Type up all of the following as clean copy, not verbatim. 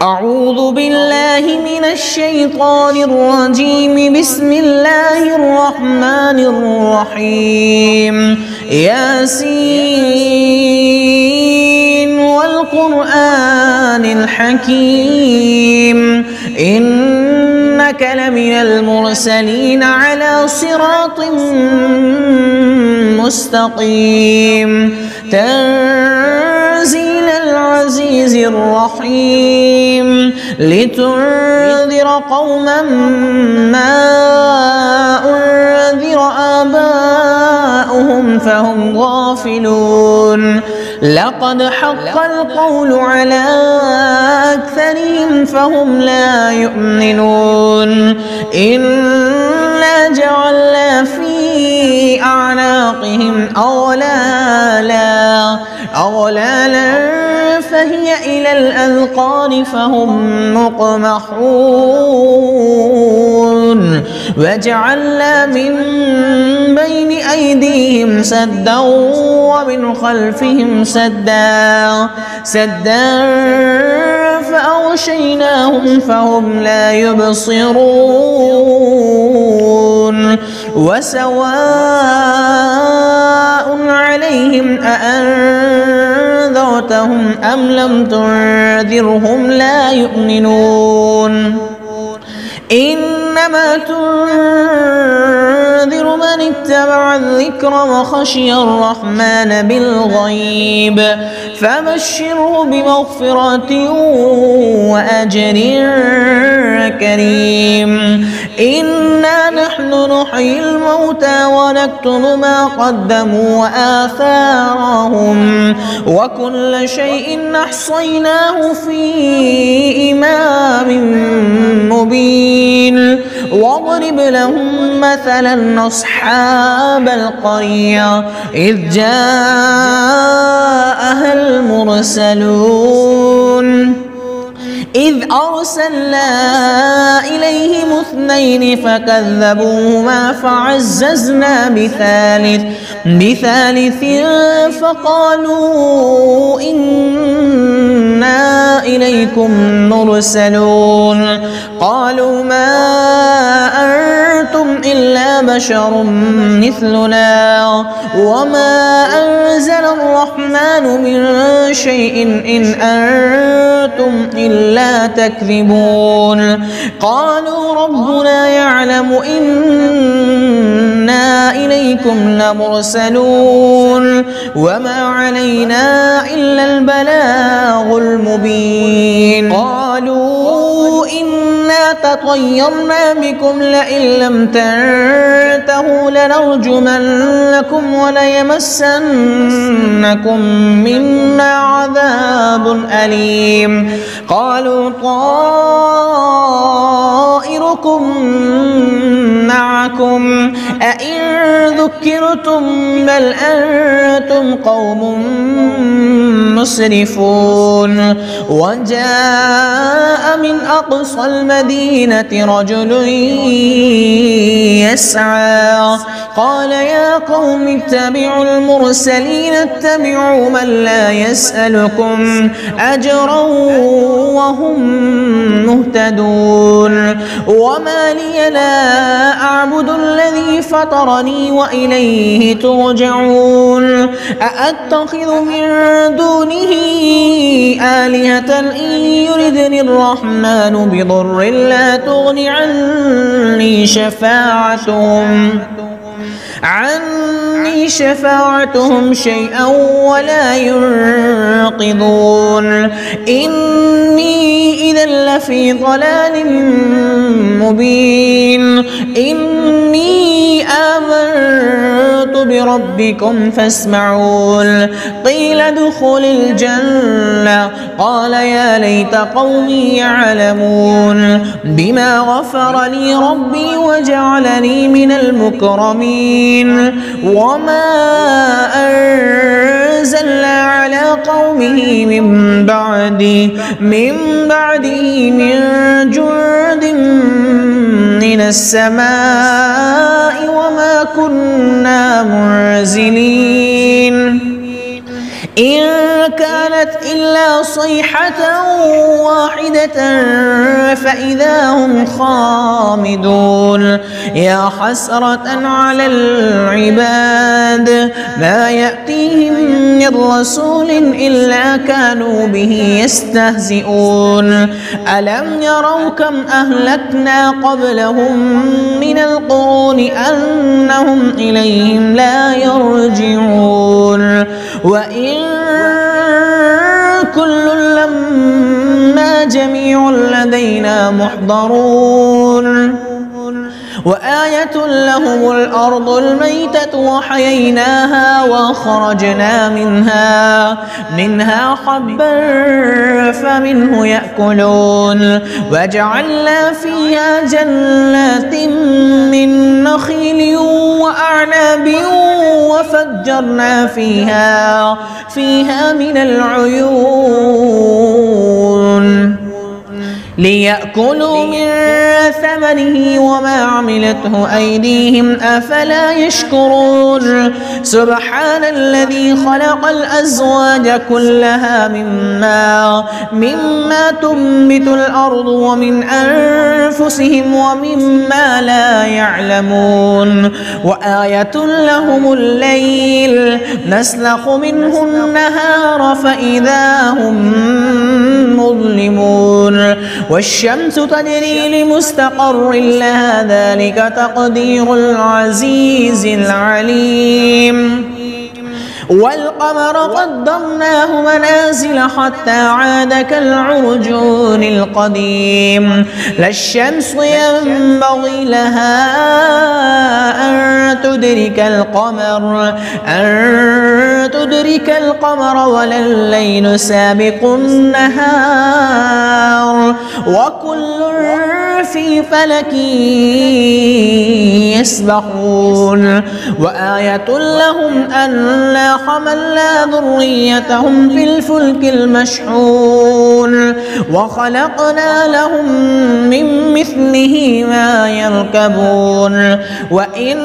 أعوذ بالله من الشيطان الرجيم. بسم الله الرحمن الرحيم. ياسين والقرآن الحكيم إنك لمن المرسلين على صراط مستقيم تنزيل العزيز الرحيم لتنذر قوما ما أنذر آباؤهم فهم غافلون. لقد حق القول على أكثرهم فهم لا يؤمنون. إنا جعلنا في أعناقهم أغلالا فهي إلى الأذقان فهم مقمحون. وجعلنا من بين أيديهم سدا ومن خلفهم سدا فأغشيناهم فهم لا يبصرون. وسواء عليهم أأنذرتهم أم لم تنذرهم لا يؤمنون. إنما تنذر من اتبع الذكر وخشي الرحمن بالغيب فبشره بمغفرة وأجر كريم. إنا نحن نحيي الموتى ونكتب ما قدموا وآثارهم وكل شيء أحصيناه في إمام مبين. واضرب لهم مثلا أصحاب القرية إذ جاءها المرسلون إذ أرسلنا إليهم 2 فكذبوهما فعززنا بثالث فقالوا إنا إليكم مرسلون. قالوا ما أنتم إلا بشر مثلنا وما أنزل الرحمن من شيء إن أنتم إلا تكذبون. قالوا ربنا يعلم إنا إليكم لمرسلون وما علينا إلا البلاغ المبين. قالوا إنا تطيرنا بكم لئن لم تنتهوا لنرجمنكم وليمسنكم منا عذاب أليم. قالوا طائركم معكم أئن ذكرتم بل أنتم قوم مسرفون. وجاء من أقصى المدينة رجل يسعى قال يا قوم اتبعوا المرسلين اتبعوا من لا يسألكم أجرا وهم مهتدون. وما لي لا أعبد الذي فطرني وإليه ترجعون. أأتخذ من دونه آلهة إن يردني الرحمن بضر لا تغن عني شفاعتهم شيئا ولا ينقذون. إني إذا لفي ضلال مبين. إني آمنت بربكم فاسمعون. قيل ادخل الجنة قال يا ليت قومي يعلمون بما غفر لي ربي وجعلني من المكرمين. وما أنزلنا على قومه من بعده من جند من السماء وما كنا منزلين. إن كانت إلا صيحة واحدة واحدة فإذا هم خامدون. يا حسرة على العباد ما يأتيهم من رسول إلا كانوا به يستهزئون. ألم يروا كم أهلكنا قبلهم من القرون أنهم إليهم لا يرجعون. وإن كل لما جميع لدينا محضرون. وآية لهم الأرض الميتة وحييناها وأخرجنا منها حبا فمنه يأكلون. وجعلنا فيها جنات من نخيل وأعناب وفجرنا فيها من العيون ليأكلوا من ثمنه وما عملته أيديهم أفلا يشكرون. سبحان الذي خلق الأزواج كلها مما تنبت الأرض ومن أنفسهم ومما لا يعلمون. وآية لهم الليل نسلخ منه النهار فإذا هم مظلمون. والشمس تجري لمستقر لها ذلك تقدير العزيز العليم. والقمر قدرناه منازل حتى عاد كالعرجون القديم. لا الشمس ينبغي لها أن تدرك القمر ولا الليل سابق النهار وكل في فلك يسبحون. وآية لهم أنا حملنا ذريتهم في الفلك المشحون وخلقنا لهم من مثله ما يركبون. وإن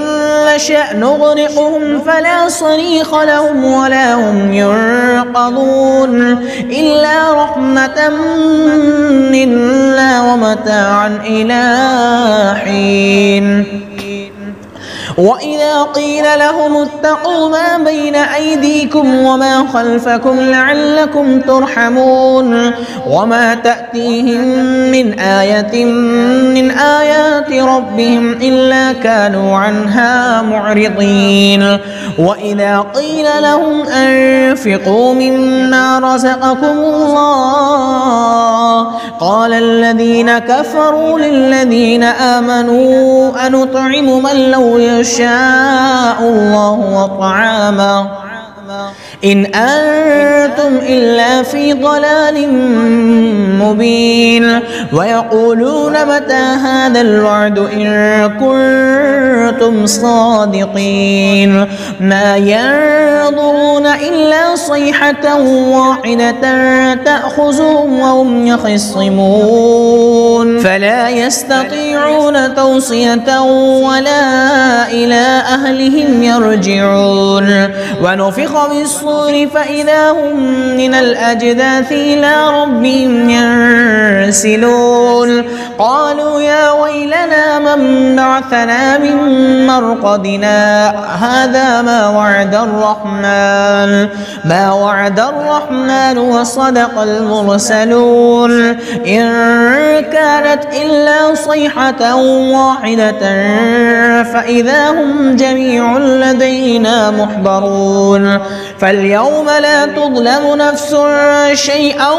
نشأ نغرقهم فلا صريخ لهم ولا هم ينقذون إلا رحمة منا ومتاعا إلى حين. وإذا قيل لهم اتقوا ما بين أيديكم وما خلفكم لعلكم ترحمون وما تأتيهم من آية من آيات ربهم إلا كانوا عنها معرضين. وإذا قيل لهم أنفقوا مما رزقكم الله قال الذين كفروا للذين آمنوا أنطعم من لو يشاء الله وطعامه إن أنتم إلا في ضلال مبين. ويقولون متى هذا الوعد إن كنتم صادقين. ما ينظرون إلا صيحة واحدة تأخذهم وهم يخصمون فلا يستطيعون توصية ولا إلى أهلهم يرجعون. ونفخ بالصور فإذا هم من الأجداث إلى ربهم ينسلون. قالوا يا ويلنا من بعثنا من مرقدنا هذا ما وعد الرحمن وصدق المرسلون. إن كانت إلا صيحة واحدة فإذا هم جميع لدينا محضرون. فاليوم لا تظلم نفس شيئا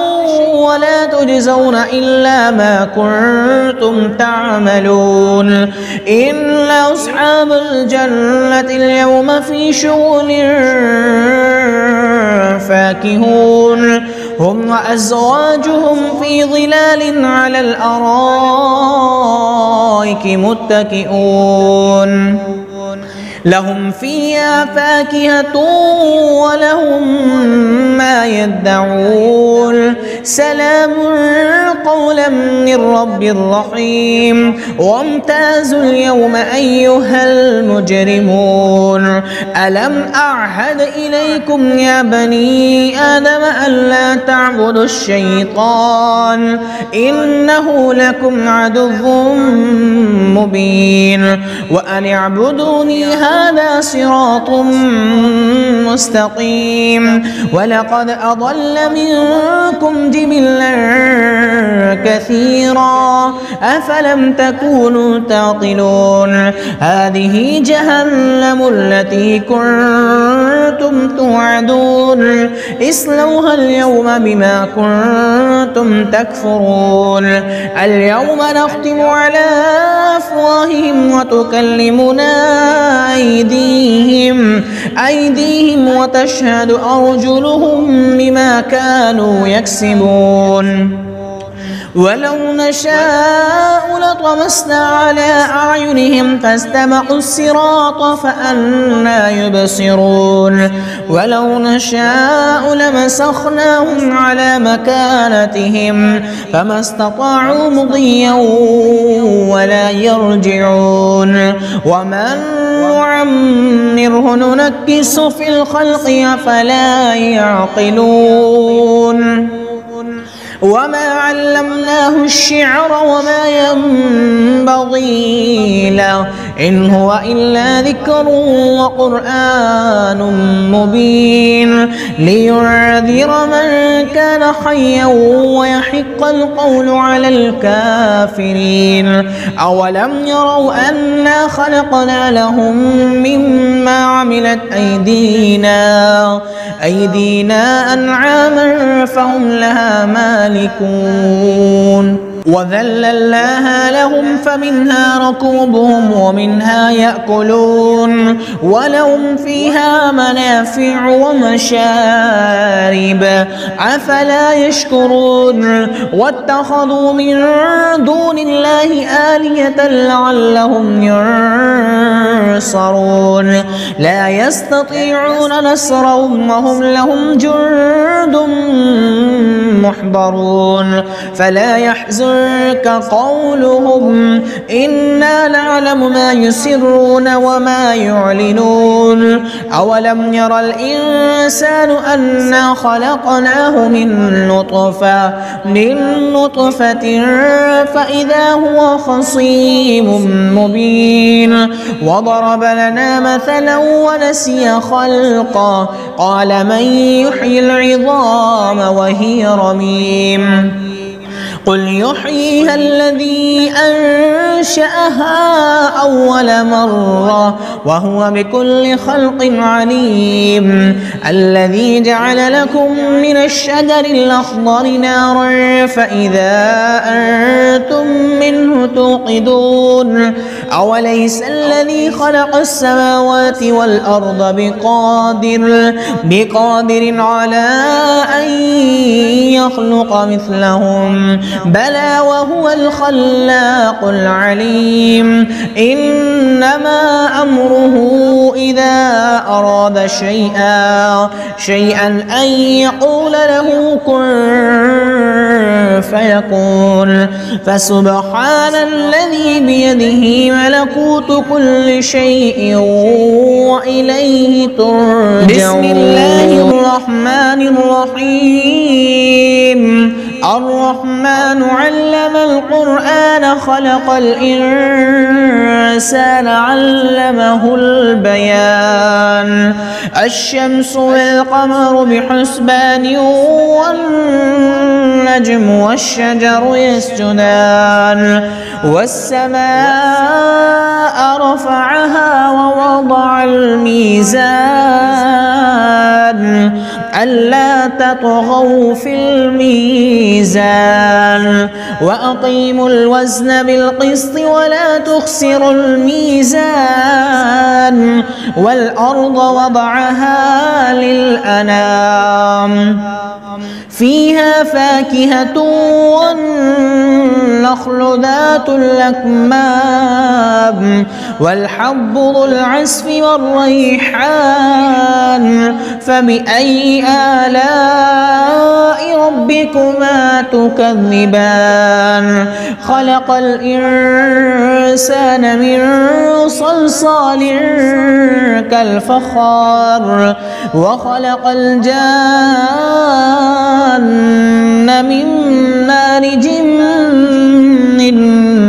ولا تجزون إلا ما كنتم تعملون. إن أصحاب الجنة اليوم في شغل فاكهون هم وأزواجهم في ظلال على الأرائك متكئون. لهم فيها فاكهة ولهم ما يدعون. سلام قولا قولا من رب رحيم وامتازوا اليوم أيها المجرمون ألم أعهد إليكم يا بني آدم ألا تعبدوا الشيطان إنه لكم عدو مبين وأن اعبدوني هذا صراط مستقيم ولقد أضل منكم جبلا كثيرا أفلم تكونوا تعقلون هذه جهنم التي كنتم توعدون اصلوها اليوم بما كنتم تكفرون اليوم نختم على أفواههم وتكلمنا أيديهم وتشهد أرجلهم بما كانوا يكسبون ولو نشاء لطمسنا على أعينهم فاستبقوا الصراط فأنى يبصرون ولو نشاء لمسخناهم على مكانتهم فما استطاعوا مضيا ولا يرجعون ومن نعمره ننكس في الخلق أفلا يعقلون وما علمناه الشعر وما ينبغي له إن هو إلا ذكر وقرآن مبين لينذر من كان حيا ويحق القول على الكافرين أولم يروا أنا خلقنا لهم مما عملت أيدينا أنعاما فهم لها مالكون وذللناها لهم فمنها ركوبهم ومنها يأكلون ولهم فيها منافع ومشارب أفلا يشكرون واتخذوا من دون الله آلهة لعلهم ينصرون لا يستطيعون نصرهم وهم لهم جند محضرون فلا يحزنك قولهم إنا نعلم ما يسرون وما يعلنون أولم يرى الإنسان أنا خلقناه من نطفة فإذا هو خصيم مبين وضرب لنا مثلا ونسي خلقه قال من يحيي العظام وهي رميم قل يحييها الذي أنشأها أول مرة وهو بكل خلق عليم الذي جعل لكم من الشجر الأخضر نارا فإذا أنتم منه توقدون أوليس الذي خلق السماوات والأرض بقادر على أن يخلق مثلهم بلى وهو الخلاق العليم إنما أمره إذا أراد شيئا أن يقول له كن فيكون فسبحان الذي بيده ملكوت كل شيء وإليه ترجعون بسم الله الرحمن الرحيم الرحمن علم القرآن خلق الإنسان علمه البيان الشمس والقمر بحسبان والنجم والشجر يسجدان والسماء رفعها ووضع الميزان ألا تطغوا في الميزان وأقيموا الوزن بالقسط ولا تخسروا الميزان والأرض وضعها للأنام فيها فاكهة والنخل والنخل ذات الأكمام والحب ذو العصف والريحان فبأي آلاء ربكما تكذبان خلق الإنسان من صلصال كالفخار وخلق الجان من مارج من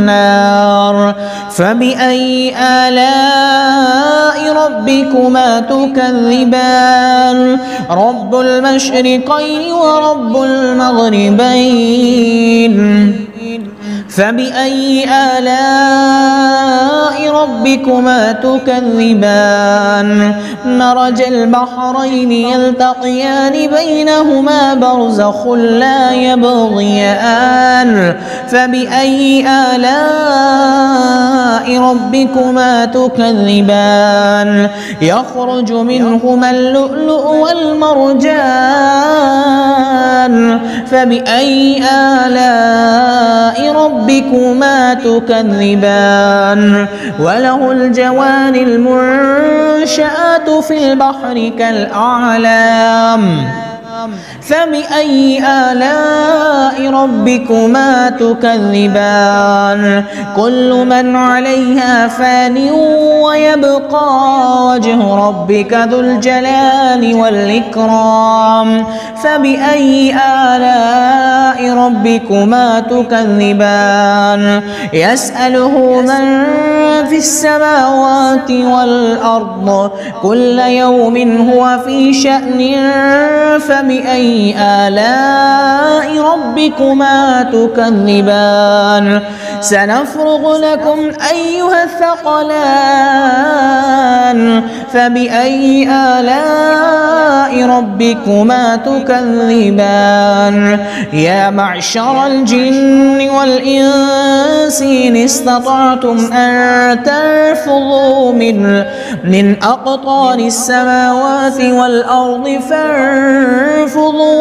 نار فبأي آلاء ربكما تكذبان رب المشرقين ورب المغربين فبأي آلاء ربكما تكذبان مرج البحرين يلتقيان بينهما برزخ لا يبغيان فبأي آلاء ربكما تكذبان يخرج منهما اللؤلؤ والمرجان فبأي آلاء ربكما تكذبان وله الجوار المنشآت في البحر كالأعلام فبأي آلاء ربكما تكذبان كل من عليها فان ويبقى وجه ربك ذو الجلال والإكرام فبأي آلاء ربكما تكذبان يسأله من في السماوات والأرض كل يوم هو في شأن فبأي آلاء ربكما تكذبان سنفرغ لكم أيها الثقلان فبأي آلاء ربكما تكذبان يا معشر الجن والإنس إن استطعتم أن تنفذوا من أقطار السماوات والأرض فانفذوا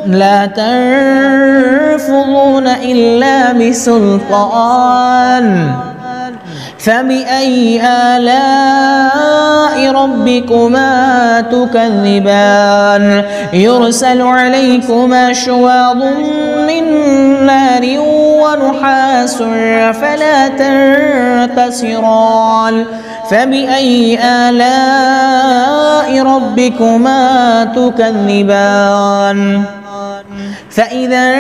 لا تنفذون إلا بسلطان فبأي آلاء ربكما تكذبان يرسل عليكما شواظ من نار ونحاس فلا تنتصران فبأي آلاء ربكما تكذبان فإذا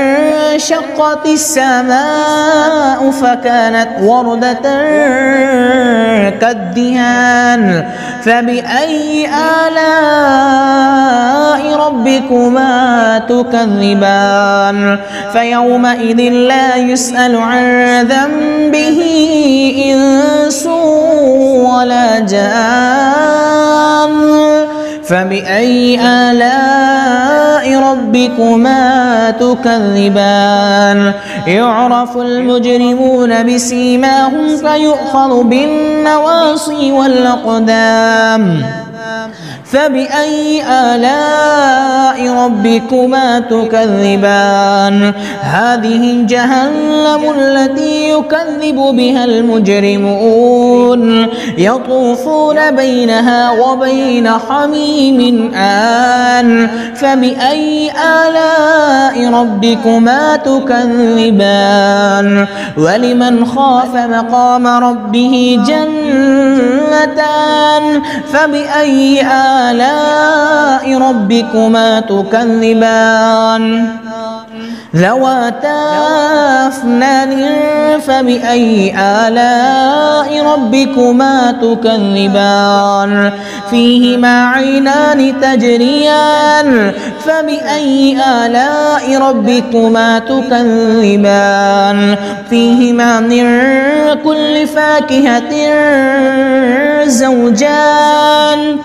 انشقت السماء فكانت وردة كالدهان فبأي آلاء ربكما تكذبان فيومئذ لا يسأل عن ذنبه إنس ولا جان فبأي آلاء ربكما تكذبان يعرف المجرمون بسيماهم فيؤخذ بالنواصي والأقدام فبأي آلاء ربكما تكذبان هذه جهنم التي يكذب بها المجرمون يطوفون بينها وبين حميم آن فبأي آلاء ربكما تكذبان ولمن خاف مقام ربه جنتان فبأي آلاء ربكما تكذبان ذواتا أفنان فبأي آلاء ربكما تكذبان فيهما عينان تجريان فبأي آلاء ربكما تكذبان فيهما من كل فاكهة زوجان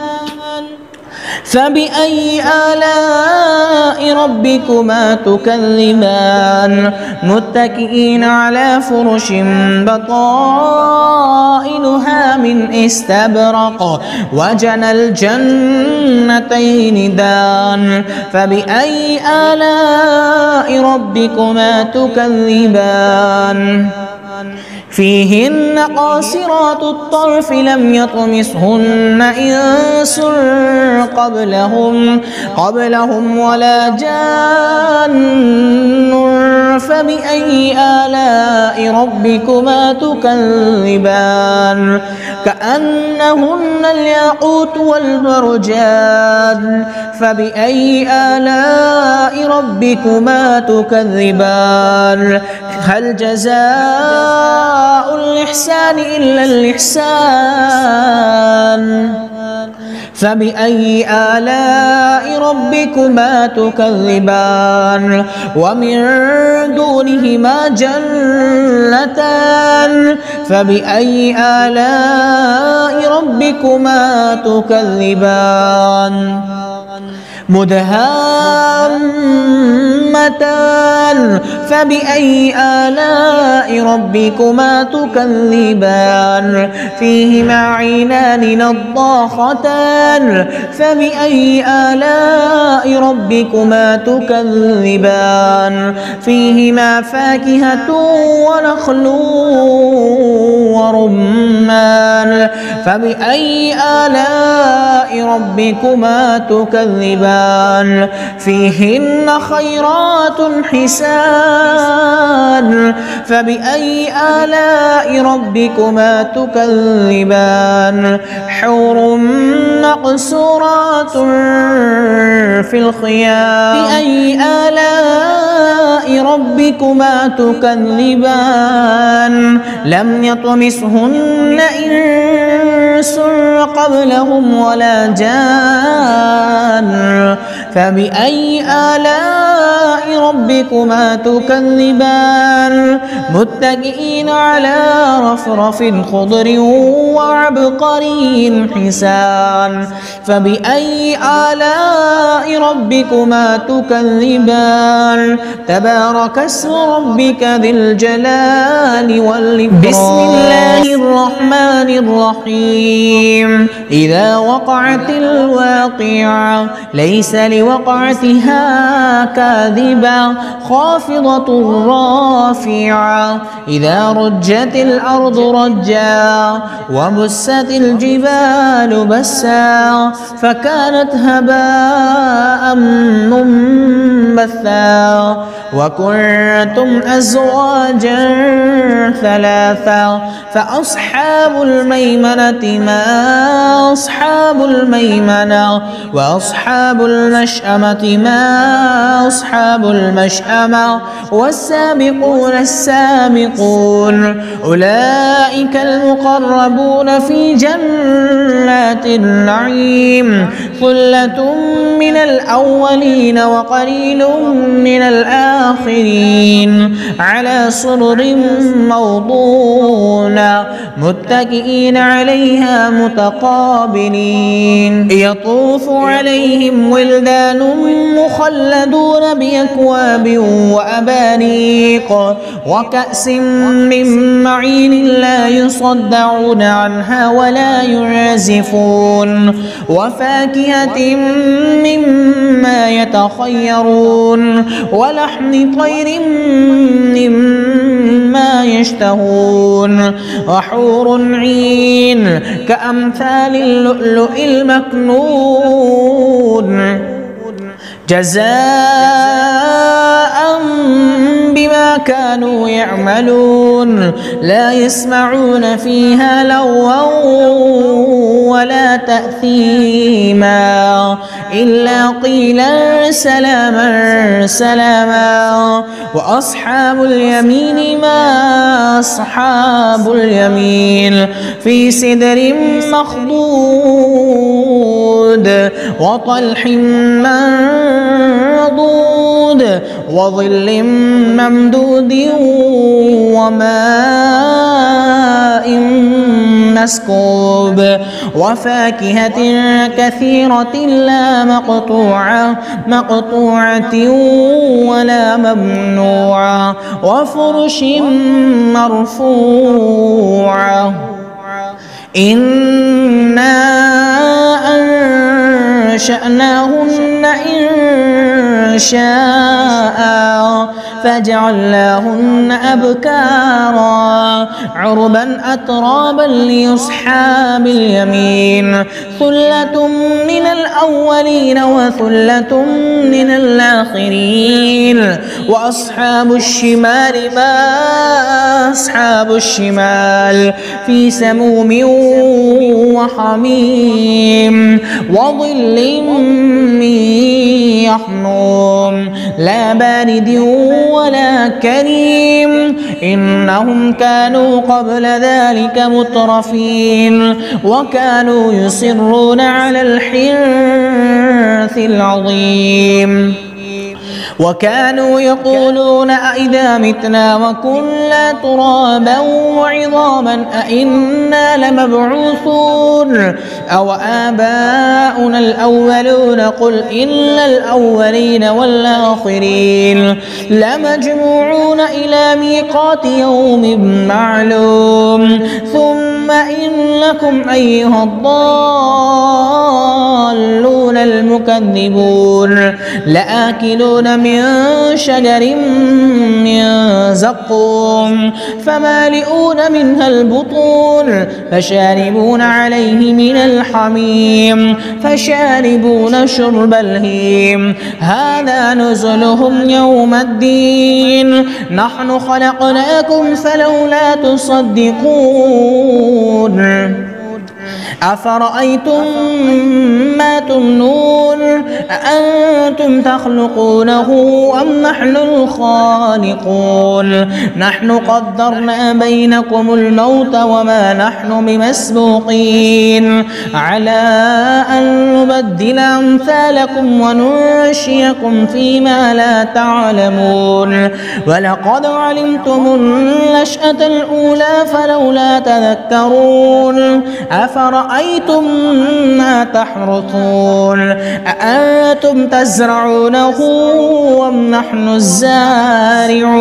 فبأي آلاء ربكما تكذبان متكئين على فرش بطائنها من استبرق وجنى الجنتين دان فبأي آلاء ربكما تكذبان فيهن قاصرات الطرف لم يطمثهن إنس قبلهم ولا جان فبأي آلاء ربكما تكذبان كأنهن الياقوت والمرجان فبأي آلاء ربكما تكذبان هل جزاء الإحسان إلا الإحسان فبأي آلاء ربكما تكذبان ومن دونهما جنتان فبأي آلاء ربكما تكذبان مدهامتان فبأي آلاء ربكما تكذبان فيهما عينان نضاختان فبأي آلاء ربكما تكذبان فيهما فاكهة ونخل ورمان فبأي آلاء ربكما تكذبان فيهن خيرات حسان فبأي آلاء ربكما تكذبان حور مقصورات في الخيام بأي آلاء ربكما تكذبان لم يطمثهن إنس قبلهم ولا جان فبأي آلاء ربكما تكذبان متكئين على رفرف خضر وعبقري حسان فبأي آلاء ربكما تكذبان تبارك اسم ربك ذي الجلال والإكرام بسم الله الرحمن الرحيم إذا وقعت الواقعة ليس لوقعتها كاذبة خافضة رافعة إذا رجت الأرض رجا وبست الجبال بسا فكانت هباء منبثا وكنتم أزواجا ثلاثا فأصحاب الميمنة ما أصحاب الميمنة وأصحاب المشأمة ما أصحاب المشأمة والسابقون السابقون أولئك المقربون في جنات النعيم ثلة من الأولين وقليل من الآخرين على سرر موضونة متكئين عليها متقابلين يطوف عليهم ولدان مخلدون بأكواب وأبانيق وكأس من معين لا يصدعون عنها ولا يعزفون وفاكهة مما يتخيرون ولحم طير مما يشتهون وحور عين كأمثال اللؤلؤ المكنون جزاء بما كانوا يعملون لا يسمعون فيها لغوا ولا تأثيما إلا قيلا سلاما سلاما وأصحاب اليمين ما أصحاب اليمين في سدر مخضود وطلح منضود وظل ممدود وماء مسكوب وفاكهة كثيرة لا مقطوعة ولا ممنوعة وفرش مرفوعة إنا أنشأناهن إنشاء فجعلناهن أبكارا عربا أترابا لأصحاب اليمين ثلة من الأولين وثلة من الآخرين وأصحاب الشمال ما أصحاب الشمال في سموم وحميم وظل من يحموم لا بارد ولا كريم إنهم كانوا قبل ذلك مترفين وكانوا يصرون على الحنث العظيم وكانوا يقولون أئذا متنا وكنا ترابا وعظاما أئنا لمبعوثون أو آباؤنا الأولون قل إن الأولين والآخرين لمجموعون إلى ميقات يوم معلوم ثم إنكم أيها الضالون المكذبون لآكلون من شجر من زقوم فمالئون منها البطون فشاربون عليه من الحميم فشاربون شرب الهيم هذا نزلهم يوم الدين نحن خلقناكم فلولا تصدقون أفرأيتم ما تمنون أأنتم تخلقونه أم نحن الخالقون نحن قدرنا بينكم الموت وما نحن بمسبوقين على أن نبدل أمثالكم وننشئكم فيما لا تعلمون ولقد علمتم النشأة الأولى فلولا تذكرون أفرأيتم ما تحرثون أأنتم تزرعونه أم نحن الزارعون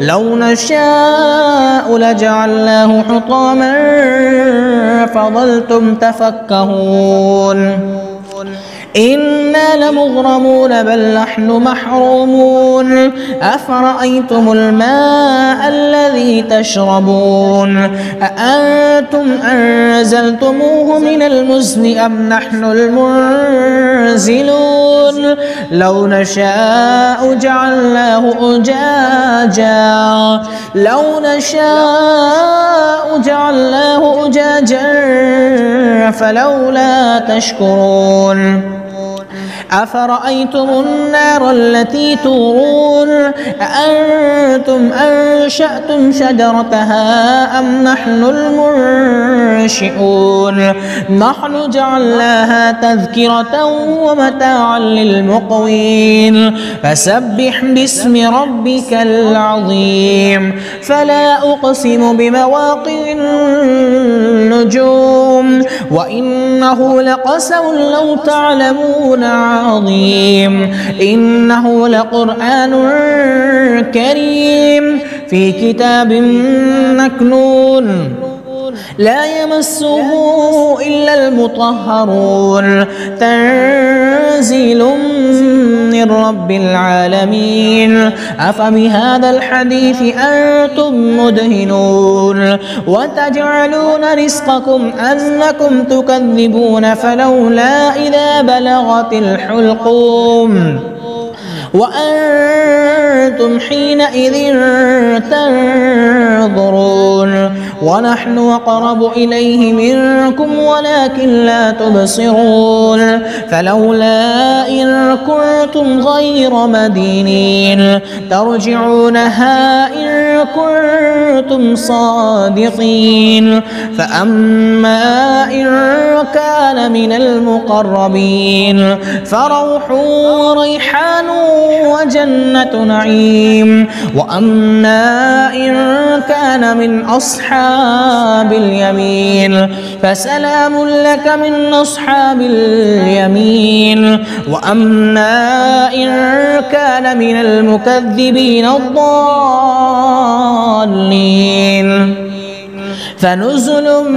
لو نشاء لجعلناه حطاما فظلتم تفكهون إنا لمغرمون بل نحن محرومون أفرأيتم الماء الذي تشربون أأنتم أنزلتموه من المزن أم نحن المنزلون لو نشاء جعلناه أجاجا فلولا تشكرون أفرأيتم النار التي تورون أأنتم أنشأتم شجرتها أم نحن المنشئون نحن جعلناها تذكرة ومتاعا للمقوين فسبح باسم ربك العظيم فلا أقسم بمواقع النجوم وإنه لقسم لو تعلمون عظيم إنه لقرآن كريم في كتاب مكنون لا يمسه إلا المطهرون تنزيل من رب العالمين أفبهذا الحديث أنتم مدهنون وتجعلون رزقكم أنكم تكذبون فلولا إذا بلغت الحلقوم وأنتم حينئذ تنظرون ونحن أقرب إليه منكم ولكن لا تبصرون فلولا إن كنتم غير مدينين ترجعونها إن كنتم صادقين. فأما إن كان من المقربين فروح وريحان وجنة نعيم. وأما إن كان من أصحاب اليمين فسلام لك من أصحاب اليمين. وأما إن كان من المكذبين الضالين فنزل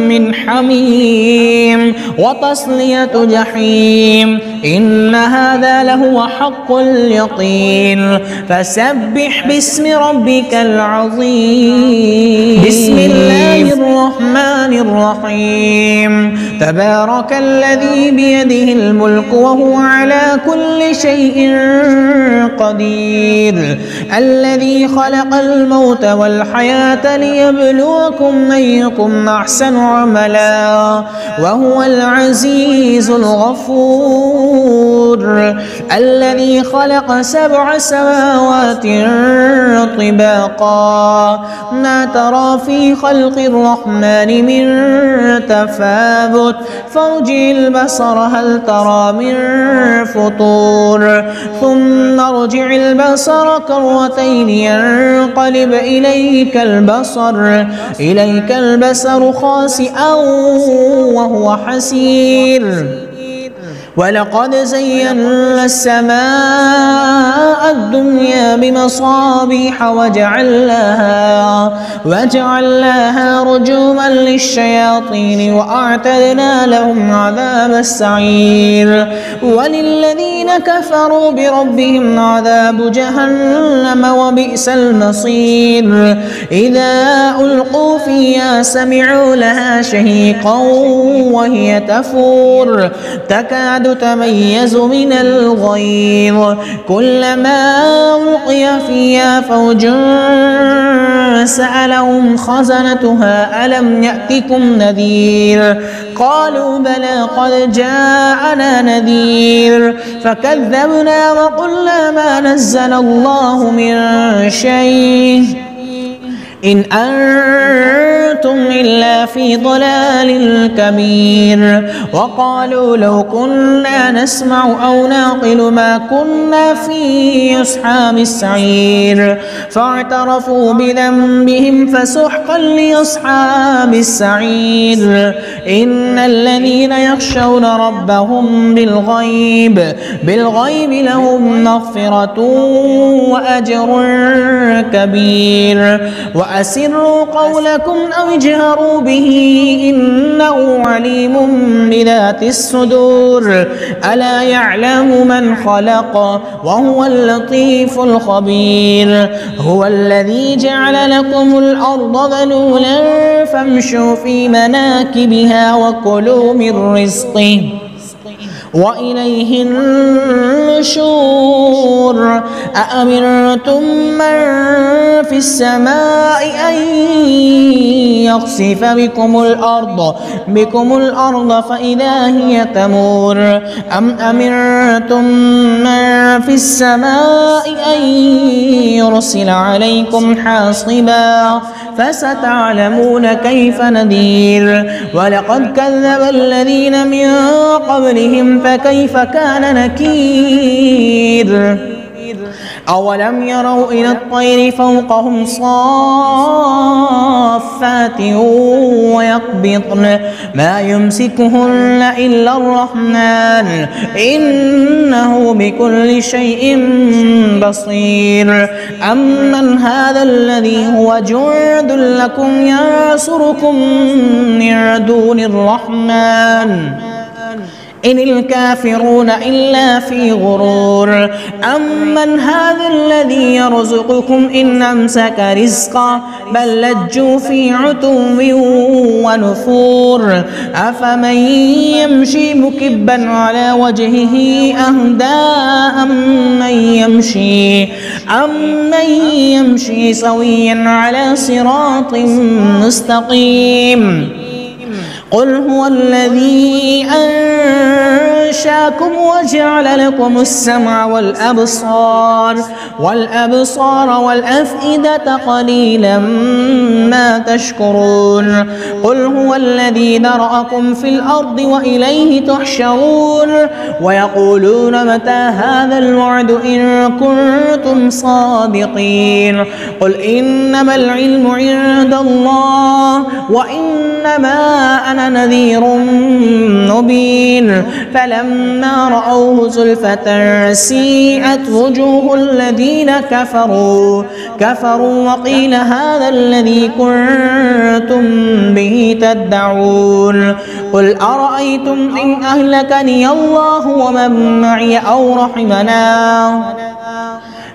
من حميم وتصلية جحيم. إن هذا لهو حق اليقين. فسبح باسم ربك العظيم. بسم الله الرحمن الرحيم. تبارك الذي بيده الملك وهو على كل شيء قدير. الذي خلق الموت والحياة ليبلوكم أيكم أحسن عملا وهو العزيز الغفور. الذي خلق 7 سماوات طباقا ما ترى في خلق الرحمن من تفاوت فارجع البصر هل ترى من فطور ثم ارجع البصر كرتين ينقلب إليك البصر خاسئا وهو حسير. ولقد زينا السماء الدنيا بمصابيح وجعلناها رجوما للشياطين وأعتدنا لهم عذاب السعير. وللذين كفروا بربهم عذاب جهنم وبئس المصير. إذا ألقوا فيها سمعوا لها شهيقا وهي تفور تكاد تميز من الغيظ. كلما ألقي فيها فوج سألهم خزنتها ألم يأتكم نذير قالوا بلى قد جاءنا نذير فكذبنا وقلنا ما نزل الله من شيء إن أنتم إلا في ضلال كبير. وقالوا لو كنا نسمع أو نعقل ما كنا في أصحاب السعير فاعترفوا بذنبهم فسحقا لأصحاب السعير. إن الذين يخشون ربهم بالغيب لهم مغفرة وأجر كبير. وأسروا قولكم أو اجهروا به إنه عليم بذات الصدور. ألا يعلم من خلق وهو اللطيف الخبير. هو الذي جعل لكم الأرض ذلولا فامشوا في مناكبها وكلوا من رزقه وإليه النشور. أأمنتم من في السماء أن يخسف بكم الأرض فإذا هي تمور أم أمنتم من في السماء أن يرسل عليكم حاصبا فستعلمون كيف نذير. ولقد كذب الذين من قبلهم فكيف كان نكير. أولم يروا إلى الطير فوقهم صافات ويقبضن ما يمسكهن إلا الرحمن إنه بكل شيء بصير. أمن هذا الذي هو جند لكم ينصركم من دون الرحمن إن الكافرون إلا في غرور. أمن هذا الذي يرزقكم إن أمسك رزقا بل لجوا في عتو ونفور. أفمن يمشي مكبا على وجهه أهدى أمن يمشي سويا على صراط مستقيم. قل هو الذي أنشاكم وجعل لكم السمع والأبصار والأفئدة قليلا ما تشكرون قل هو الذي ذرأكم في الأرض وإليه تحشرون ويقولون متى هذا الوعد إن كنتم صادقين قل إنما العلم عند الله وإنما أنا نذير مبين فلما رأوه زلفة سيئت وجوه الذين كفروا وقيل هذا الذي كنتم به تدعون قل أرأيتم إن أهلكني الله ومن معي أو رحمنا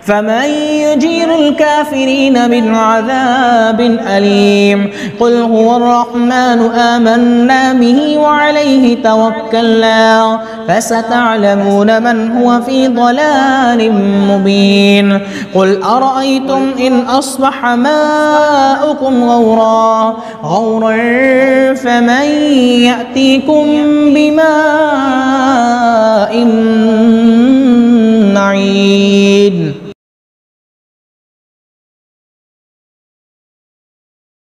فمن يجير الكافرين من عذاب أليم قل هو الرحمن آمنا به وعليه توكلنا فستعلمون من هو في ضلال مبين قل أرأيتم إن أصبح ماؤكم غورا فمن يأتيكم بماء معين